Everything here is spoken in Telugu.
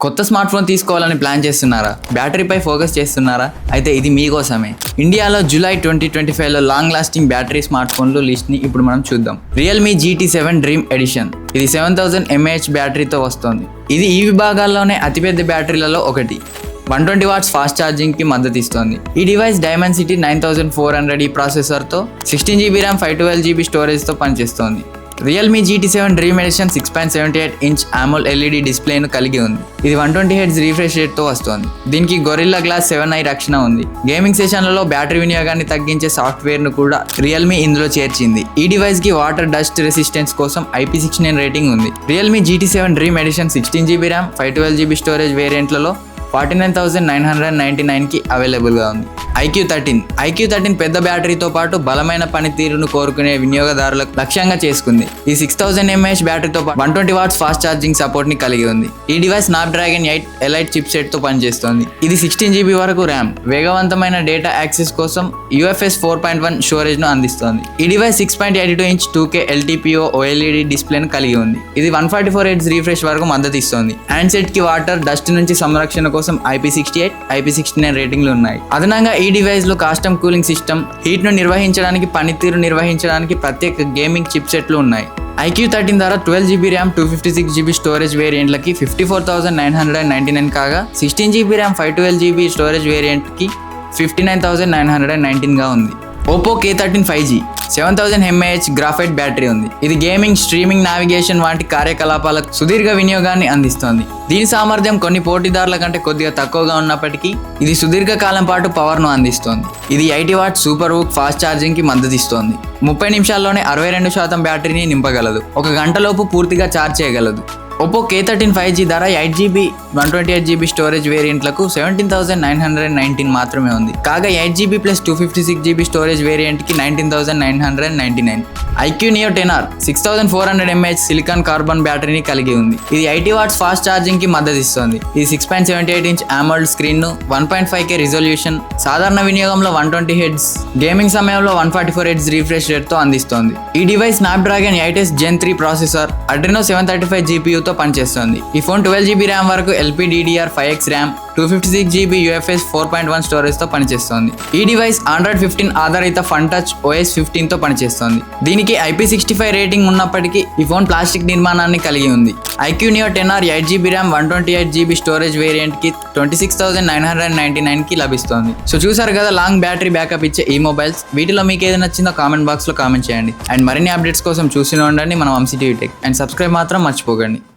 కొత్త స్మార్ట్ ఫోన్ తీసుకోవాలని ప్లాన్ చేస్తున్నారా? బ్యాటరీపై ఫోకస్ చేస్తున్నారా? అయితే ఇది మీకోసమే. ఇండియాలో జూలై 2025లో లాంగ్ లాస్టింగ్ బ్యాటరీ స్మార్ట్ ఫోన్లు లిస్ట్ని ఇప్పుడు మనం చూద్దాం. Realme GT7 dream edition. ఇది 7000 mAh బ్యాటరీతో వస్తోంది. ఇది ఈ విభాగాల్లోనే అతిపెద్ద బ్యాటరీలలో ఒకటి. 120 వాట్స్ ఫాస్ట్ ఛార్జింగ్కి మద్దతు ఇస్తోంది. ఈ డివైస్ Dimensity 9400 ప్రాసెసర్తో 16GB ర్యామ్ 512GB స్టోరేజ్తో పనిచేస్తోంది. Realme GT7 dream edition 6.78 inch AMOLED LED డిస్ప్లేను కలిగి ఉంది. ఇది 120Hz రిఫ్రెష్ రేట్తో వస్తోంది. దీనికి గొరిల్లా గ్లాస్ 7i రక్షణ ఉంది. గేమింగ్ సెషన్లలో బ్యాటరీ వినియోగాన్ని తగ్గించే సాఫ్ట్వేర్ను కూడా రియల్మీ ఇందులో చేర్చింది. ఈ డివైస్కి వాటర్ డస్ట్ రెసిస్టెన్స్ కోసం IP69 రేటింగ్ ఉంది. Realme GT7 dream edition 16GB RAM 512GB storage వేరియంట్లలో 49,999కి అవైలబుల్గా ఉంది. IQ13 పెద్ద బ్యాటరీతో పాటు బలమైన పనితీరును కోరుకునే వినియోగదారులకు లక్ష్యంగా చేసుకుంది. ఈ 6000 mAh బ్యాటరీతో పాటు 120 వాట్స్ ఫాస్ట్ ఛార్జింగ్ సపోర్ట్ని కలిగి ఉంది. ఈ డివైస్ స్నాప్డ్రాగన్ 8 ఎలైట్ చిప్సెట్తో పనిచేస్తోంది. ఇది 16GB వరకు ర్యామ్, వేగవంతమైన డేటా యాక్సెస్ కోసం UFS 4.1 స్టోరేజ్ను అందిస్తోంది. ఈ device 6.82 inch 2K LTPO OLED డిస్ప్లేను కలిగి ఉంది. ఇది 144Hz రిఫ్రెష్ వరకు మద్దతు ఇస్తోంది. హ్యాండ్సెట్కి వాటర్ డస్ట్ నుంచి సంరక్షణ కోసం IP68, IP69 రేటింగ్లు ఉన్నాయి. అదనంగా ఈ డివైస్ లో కాస్టమ్ కూలింగ్ సిస్టమ్, హీట్ ను నిర్వహించడానికి, పనితీరు నిర్వహించడానికి ప్రత్యేక గేమింగ్ చిప్సెట్లు ఉన్నాయి. IQ13 ద్వారా 12GB ర్యామ్ 256GB స్టోరేజ్ వేరియంట్లకి 54,999 కాగా 16GB ర్యామ్ 512GB స్టోరేజ్ వేరియంట్కి 59,919గా ఉంది. Oppo K13 5G 7000 mAh graphite battery ఉంది. ఇది గేమింగ్, స్ట్రీమింగ్, నావిగేషన్ వంటి కార్యకలాపాలకు సుదీర్ఘ వినియోగాన్ని అందిస్తోంది. దీని సామర్థ్యం కొన్ని పోటీదారుల కంటే కొద్దిగా తక్కువగా ఉన్నప్పటికీ ఇది సుదీర్ఘ కాలం పాటు పవర్ను అందిస్తోంది. ఇది 80 వాట్ సూపర్ హుక్ ఫాస్ట్ ఛార్జింగ్కి మద్దతు ఇస్తోంది. 30 నిమిషాల్లోనే 62% బ్యాటరీని నింపగలదు. 1 గంటలోపు పూర్తిగా ఛార్జ్ చేయగలదు. Oppo K13 5G ధర 8GB 128GB స్టోరేజ్ వేరియంట్లకు 17,919 మాత్రమే ఉంది. కాగా 8GB ప్లస్ 256GB స్టోరేజ్ వేరియంట్కి 19,999. IQ Neo 10R 6400 mAh silicon carbon బ్యాటరీని కలిగి ఉంది. ఇది 80 వాట్స్ ఫాస్ట్ ఛార్జింగ్కి మద్దతు ఇస్తోంది. ఇది 6.78 ఇంచ్ AMOLED స్క్రీన్ను, 1.5K రిజల్యూషన్, సాధారణ వినియోగంలో 120Hz, గేమింగ్ సమయంలో 144Hz రిఫ్రెష్ రేట్తో అందిస్తోంది. ఈ device Snapdragon 8S Gen 3 processor, Adreno 735 GPU తో పనిచేస్తుంది. ఈ ఫోన్ 12GB ర్యామ్ వరకు LPDDR5X RAM, 256GB UFS 4.1 storage తో పనిచేస్తుంది. ఈ డివైస్ Android 15 ఆధారిత ఫన్ టచ్ OS 15 తో పనిచేస్తుంది. దీనికి IP65 రేటింగ్ ఉన్నప్పటికీ ఈ ఫోన్ ప్లాస్టిక్ నిర్మాణాన్ని కలిగి ఉంది. IQ Neo 10R 8GB RAM 128GB storage variant కి 26,999కి లభిస్తుంది. సో చూసారు కదా లాంగ్ బ్యాటరీ బ్యాకప్ ఇచ్చే ఈ మొబైల్స్. వీటిలో మీకు ఏది నచ్చిందో కామెంట్ బాక్స్ లో కామెంట్ చేయండి. అండ్ మరిన్ని అప్డేట్స్ కోసం చూస్తూనే ఉండండి మన Vamsi TV tech. And subscribe మాత్రం మర్చిపోకండి.